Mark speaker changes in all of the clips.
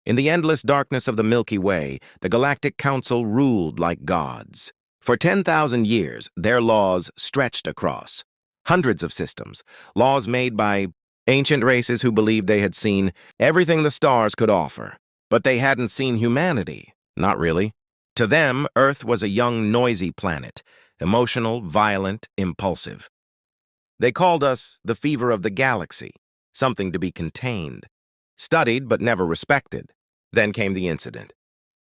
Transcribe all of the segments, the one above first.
Speaker 1: In the endless darkness of the Milky Way, the Galactic Council ruled like gods. For 10,000 years, their laws stretched across hundreds of systems, laws made by ancient races who believed they had seen everything the stars could offer. But they hadn't seen humanity. Not really. To them, Earth was a young, noisy planet, emotional, violent, impulsive. They called us the fever of the galaxy, something to be contained, studied but never respected. Then came the incident.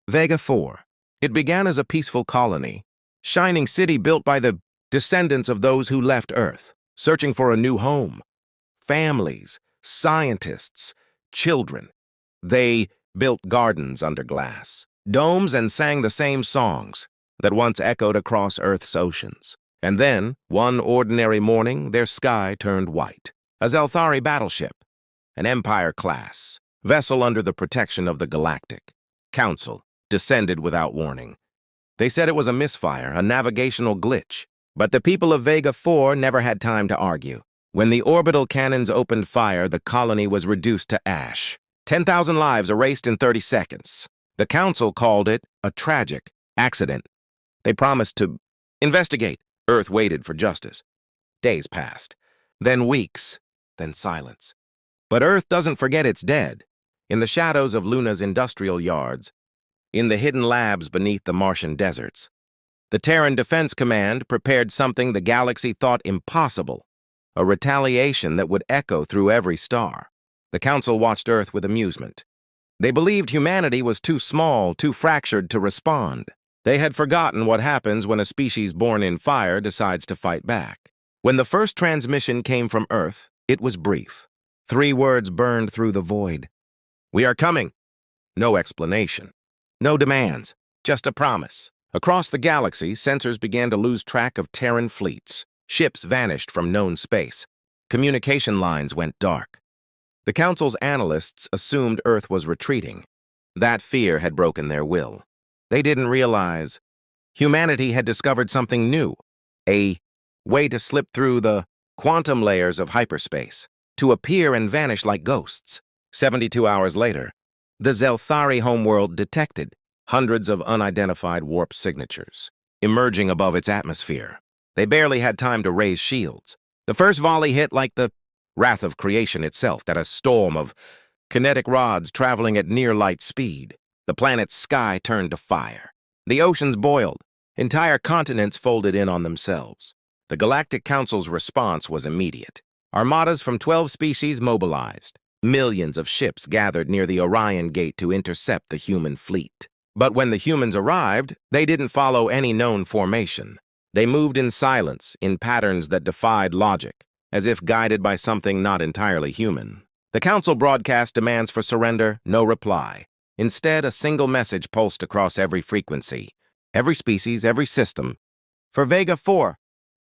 Speaker 1: Vega 4. It began as a peaceful colony, shining city built by the descendants of those who left Earth, searching for a new home. Families, scientists, children. They built gardens under glass, domes, and sang the same songs that once echoed across Earth's oceans. And then, one ordinary morning, their sky turned white. A Zelthari battleship, an Empire-class vessel under the protection of the Galactic Council, descended without warning. They said it was a misfire, a navigational glitch. But the people of Vega 4 never had time to argue. When the orbital cannons opened fire, the colony was reduced to ash. 10,000 lives erased in 30 seconds. The Council called it a tragic accident. They promised to investigate. Earth waited for justice. Days passed, then weeks, then silence. But Earth doesn't forget its dead. In the shadows of Luna's industrial yards, in the hidden labs beneath the Martian deserts, the Terran Defense Command prepared something the galaxy thought impossible, a retaliation that would echo through every star. The Council watched Earth with amusement. They believed humanity was too small, too fractured to respond. They had forgotten what happens when a species born in fire decides to fight back. When the first transmission came from Earth, it was brief. 3 words burned through the void. "We are coming." No explanation. No demands. Just a promise. Across the galaxy, sensors began to lose track of Terran fleets. Ships vanished from known space. Communication lines went dark. The Council's analysts assumed Earth was retreating. That fear had broken their will. They didn't realize humanity had discovered something new, a way to slip through the quantum layers of hyperspace, to appear and vanish like ghosts. 72 hours later, the Zelthari homeworld detected hundreds of unidentified warp signatures emerging above its atmosphere. They barely had time to raise shields. The first volley hit like the wrath of creation itself, that a storm of kinetic rods traveling at near light speed. The planet's sky turned to fire. The oceans boiled. Entire continents folded in on themselves. The Galactic Council's response was immediate. Armadas from 12 species mobilized. Millions of ships gathered near the Orion Gate to intercept the human fleet. But when the humans arrived, they didn't follow any known formation. They moved in silence, in patterns that defied logic, as if guided by something not entirely human. The Council broadcast demands for surrender, no reply. Instead, a single message pulsed across every frequency, every species, every system. For Vega 4.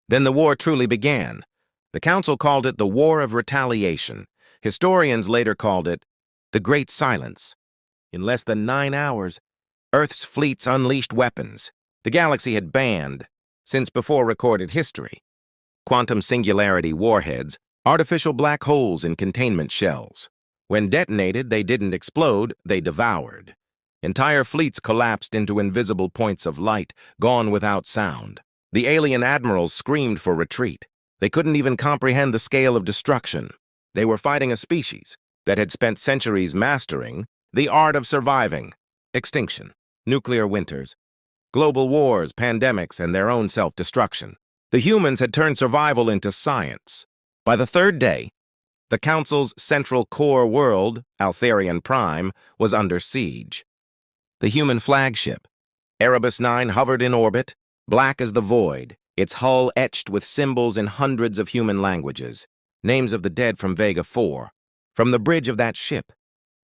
Speaker 1: Then the war truly began. The Council called it the War of Retaliation. Historians later called it the Great Silence. In less than 9 hours, Earth's fleets unleashed weapons the galaxy had banned since before recorded history. Quantum singularity warheads, artificial black holes in containment shells. When detonated, they didn't explode, they devoured. Entire fleets collapsed into invisible points of light, gone without sound. The alien admirals screamed for retreat. They couldn't even comprehend the scale of destruction. They were fighting a species that had spent centuries mastering the art of surviving. Extinction, nuclear winters, global wars, pandemics, and their own self-destruction. The humans had turned survival into science. By the 3rd day, the Council's central core world, Altharian Prime, was under siege. The human flagship, Erebus 9, hovered in orbit, black as the void, its hull etched with symbols in hundreds of human languages, names of the dead from Vega 4. From the bridge of that ship,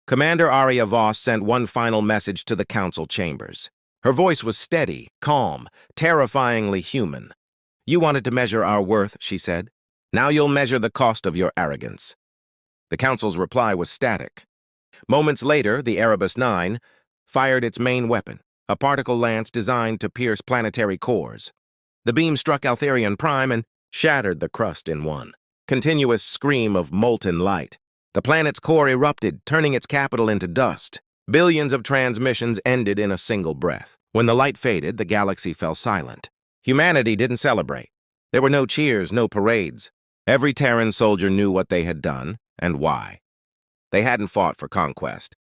Speaker 1: Commander Aria Voss sent one final message to the Council chambers. Her voice was steady, calm, terrifyingly human. "You wanted to measure our worth," she said. "Now you'll measure the cost of your arrogance." The Council's reply was static. Moments later, the Erebus 9 fired its main weapon, a particle lance designed to pierce planetary cores. The beam struck Altharian Prime and shattered the crust in one continuous scream of molten light. The planet's core erupted, turning its capital into dust. Billions of transmissions ended in a single breath. When the light faded, the galaxy fell silent. Humanity didn't celebrate. There were no cheers, no parades. Every Terran soldier knew what they had done and why. They hadn't fought for conquest.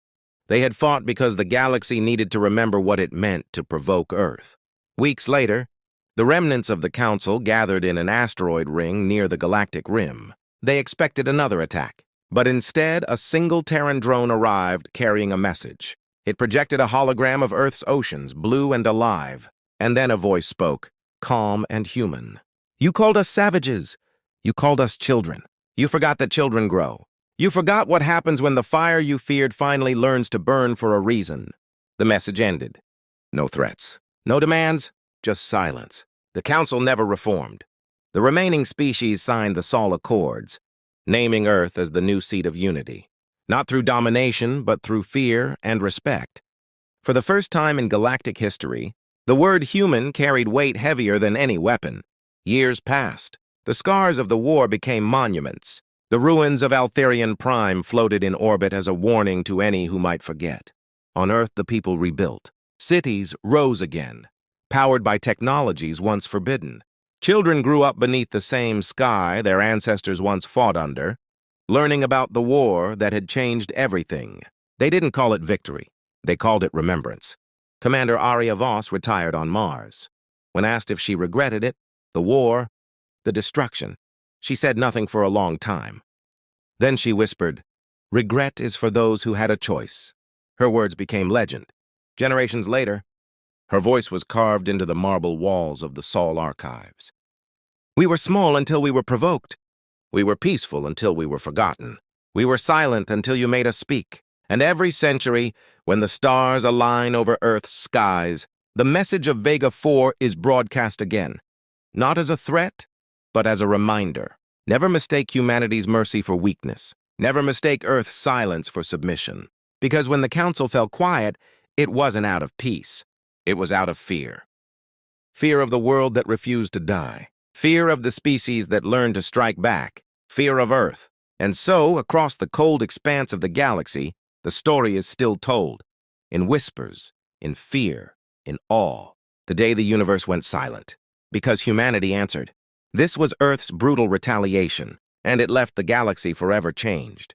Speaker 1: They had fought because the galaxy needed to remember what it meant to provoke Earth. Weeks later, the remnants of the Council gathered in an asteroid ring near the galactic rim. They expected another attack, but instead a single Terran drone arrived carrying a message. It projected a hologram of Earth's oceans, blue and alive. And then a voice spoke, calm and human. "You called us savages. You called us children. You forgot that children grow. You forgot what happens when the fire you feared finally learns to burn for a reason." The message ended. No threats. No demands. Just silence. The Council never reformed. The remaining species signed the Sol Accords, naming Earth as the new seat of unity. Not through domination, but through fear and respect. For the first time in galactic history, the word human carried weight heavier than any weapon. Years passed. The scars of the war became monuments. The ruins of Altherian Prime floated in orbit as a warning to any who might forget. On Earth, the people rebuilt. Cities rose again, powered by technologies once forbidden. Children grew up beneath the same sky their ancestors once fought under, learning about the war that had changed everything. They didn't call it victory. They called it remembrance. Commander Aria Voss retired on Mars. When asked if she regretted it, the war, the destruction, she said nothing for a long time. Then she whispered, "Regret is for those who had a choice." Her words became legend. Generations later, her voice was carved into the marble walls of the Sol archives. "We were small until we were provoked. We were peaceful until we were forgotten. We were silent until you made us speak. And every century, when the stars align over Earth's skies, the message of Vega 4 is broadcast again. Not as a threat, but as a reminder. Never mistake humanity's mercy for weakness. Never mistake Earth's silence for submission. Because when the Council fell quiet, it wasn't out of peace. It was out of fear. Fear of the world that refused to die. Fear of the species that learned to strike back. Fear of Earth. And so, across the cold expanse of the galaxy, the story is still told. In whispers, in fear, in awe. The day the universe went silent. Because humanity answered. This was Earth's brutal retaliation, and it left the galaxy forever changed.